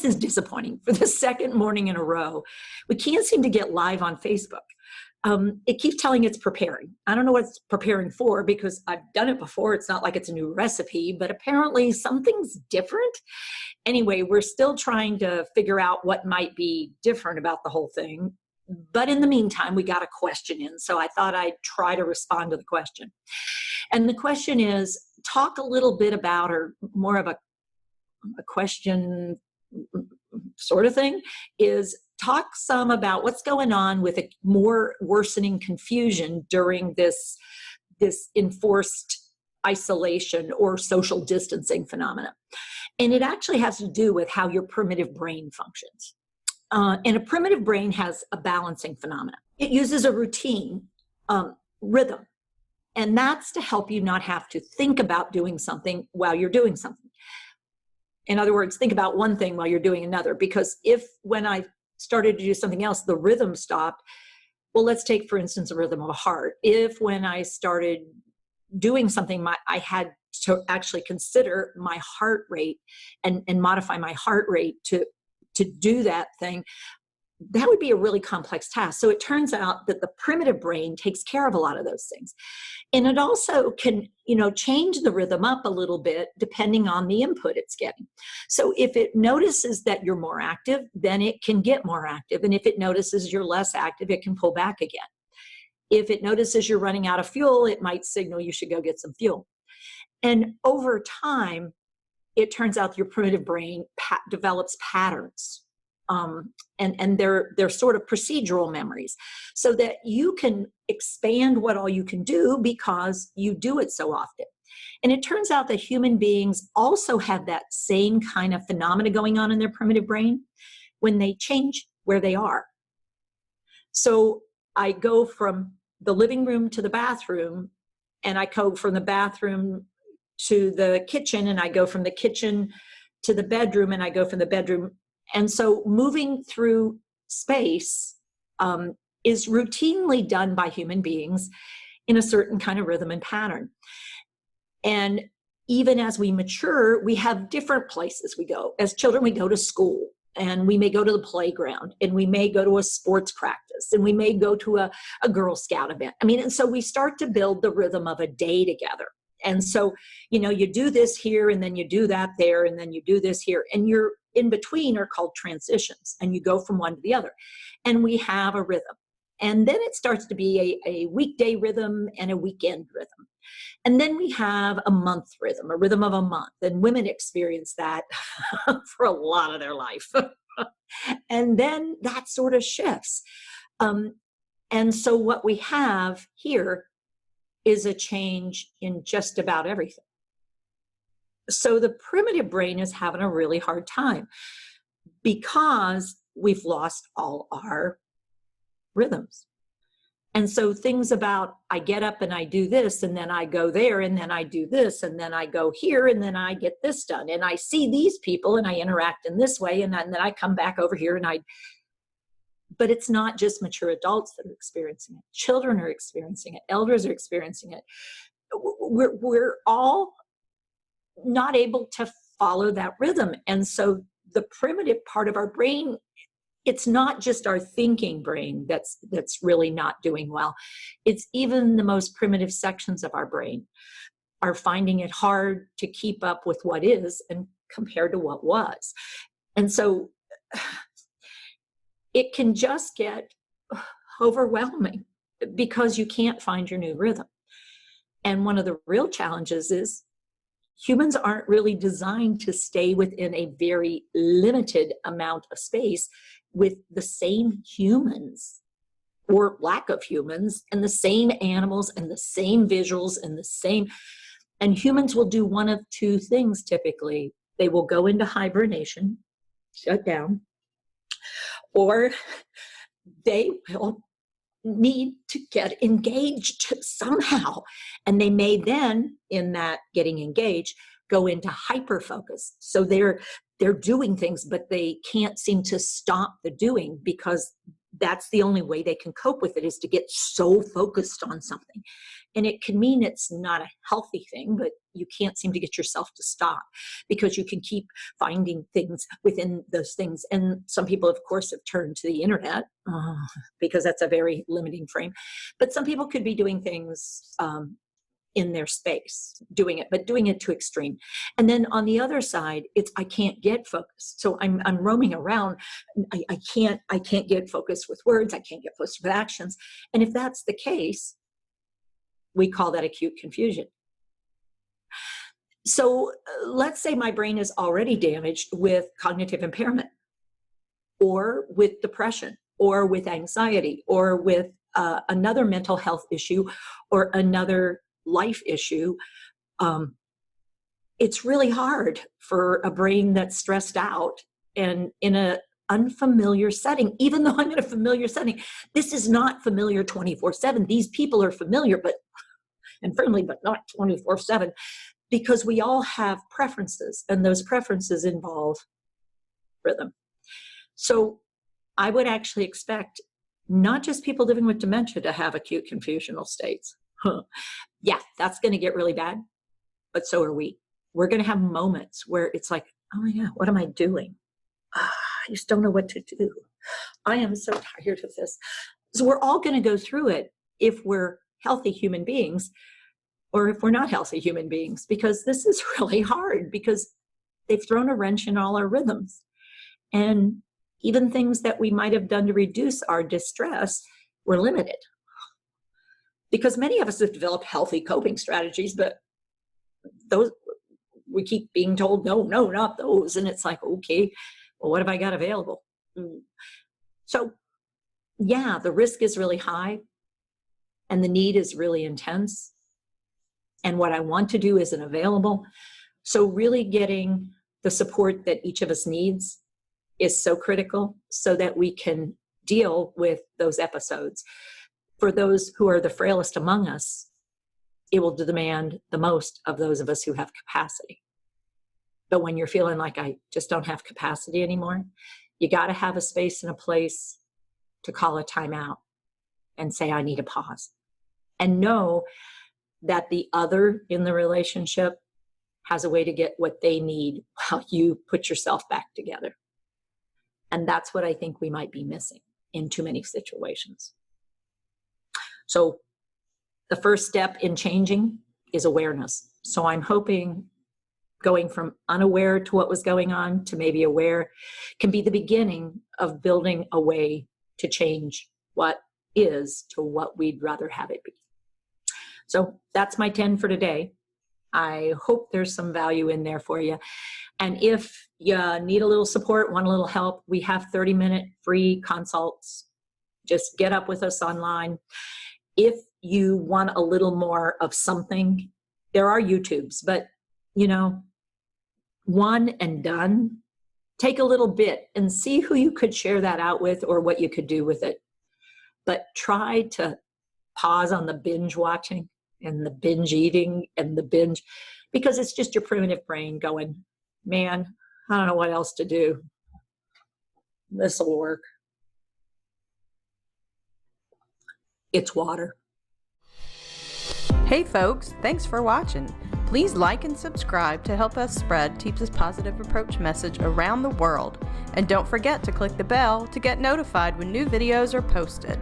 this is disappointing. For the second morning in a row, we can't seem to get live on Facebook. It keeps telling it's preparing. I don't know what it's preparing for because I've done it before. It's not like it's a new recipe, but apparently something's different. Anyway, we're still trying to figure out what might be different about the whole thing. But in the meantime, we got a question in, so I thought I'd try to respond to the question. And the question is, talk a little bit about, or more of a question sort of thing, is talk some about what's going on with a more worsening confusion during this enforced isolation or social distancing phenomena. And it actually has to do with how your primitive brain functions. And a primitive brain has a balancing phenomena. It uses a routine, rhythm, and that's to help you not have to think about doing something while you're doing something. In other words, think about one thing while you're doing another, because if when I started to do something else, the rhythm stopped, well, let's take, for instance, a rhythm of a heart. If when I started doing something, I had to actually consider my heart rate and modify my heart rate to do that thing, that would be a really complex task. So it turns out that the primitive brain takes care of a lot of those things. And it also can, change the rhythm up a little bit depending on the input it's getting. So if it notices that you're more active, then it can get more active. And if it notices you're less active, it can pull back again. If it notices you're running out of fuel, it might signal you should go get some fuel. And over time, it turns out your primitive brain develops patterns. And they're sort of procedural memories, so that you can expand what all you can do because you do it so often. And it turns out that human beings also have that same kind of phenomena going on in their primitive brain when they change where they are. So I go from the living room to the bathroom, and I go from the bathroom to the kitchen, and I go from the kitchen to the bedroom, and I go from the bedroom. And so moving through space is routinely done by human beings in a certain kind of rhythm and pattern. And even as we mature, we have different places we go. As children, we go to school, and we may go to the playground, and we may go to a sports practice, and we may go to a Girl Scout event. And so we start to build the rhythm of a day together. And so, you do this here, and then you do that there, and then you do this here, and you're in between are called transitions, and you go from one to the other. And we have a rhythm. And then it starts to be a weekday rhythm and a weekend rhythm. And then we have a month rhythm, a rhythm of a month. And women experience that for a lot of their life. And then that sort of shifts. And so what we have here is a change in just about everything. So the primitive brain is having a really hard time because we've lost all our rhythms. And so things about, I get up and I do this, and then I go there, and then I do this, and then I go here, and then I get this done, and I see these people, and I interact in this way, and then I come back over here, but it's not just mature adults that are experiencing it. Children are experiencing it. Elders are experiencing it. We're all not able to follow that rhythm. And so the primitive part of our brain, it's not just our thinking brain that's really not doing well. It's even the most primitive sections of our brain are finding it hard to keep up with what is and compared to what was. And so it can just get overwhelming because you can't find your new rhythm. And one of the real challenges is humans aren't really designed to stay within a very limited amount of space with the same humans or lack of humans and the same animals and the same visuals and the same. And humans will do one of two things typically. They will go into hibernation, shut down, or they will need to get engaged somehow. And they may then, in that getting engaged, go into hyper focus. So they're doing things, but they can't seem to stop the doing because that's the only way they can cope with it, is to get so focused on something. And it can mean it's not a healthy thing, but you can't seem to get yourself to stop, because you can keep finding things within those things. And some people, of course, have turned to the internet because that's a very limiting frame. But some people could be doing things in their space, doing it to extreme. And then on the other side, it's, I can't get focused. So I'm roaming around. I can't get focused with words. I can't get focused with actions. And if that's the case, we call that acute confusion. So let's say my brain is already damaged with cognitive impairment, or with depression, or with anxiety, or with another mental health issue, or another life issue. It's really hard for a brain that's stressed out and in an unfamiliar setting. Even though I'm in a familiar setting, this is not familiar 24/7. These people are familiar and friendly, but not 24/7, because we all have preferences, and those preferences involve rhythm. So I would actually expect not just people living with dementia to have acute confusional states. Yeah, that's going to get really bad, but so are we. We're going to have moments where it's like, oh my God, what am I doing? I just don't know what to do. I am so tired of this. So we're all going to go through it if we're healthy human beings, or if we're not healthy human beings, because this is really hard, because they've thrown a wrench in all our rhythms. And even things that we might have done to reduce our distress were limited. Because many of us have developed healthy coping strategies, but those, we keep being told, no, not those. And it's like, okay, well, what have I got available? So yeah, the risk is really high and the need is really intense. And what I want to do isn't available. So really getting the support that each of us needs is so critical, so that we can deal with those episodes. For those who are the frailest among us, it will demand the most of those of us who have capacity. But when you're feeling like, I just don't have capacity anymore, you got to have a space and a place to call a timeout and say, I need a pause. And know that the other in the relationship has a way to get what they need while you put yourself back together. And that's what I think we might be missing in too many situations. So the first step in changing is awareness. So I'm hoping going from unaware to what was going on to maybe aware can be the beginning of building a way to change what is to what we'd rather have it be. So that's my 10 for today. I hope there's some value in there for you. And if you need a little support, want a little help, we have 30-minute free consults. Just get up with us online. If you want a little more of something, there are YouTubes, but one and done. Take a little bit and see who you could share that out with, or what you could do with it. But try to pause on the binge watching and the binge eating and the binge, because it's just your primitive brain going, man, I don't know what else to do. This will work. It's water. Hey folks, thanks for watching. Please like and subscribe to help us spread Teepa's positive approach message around the world. And don't forget to click the bell to get notified when new videos are posted.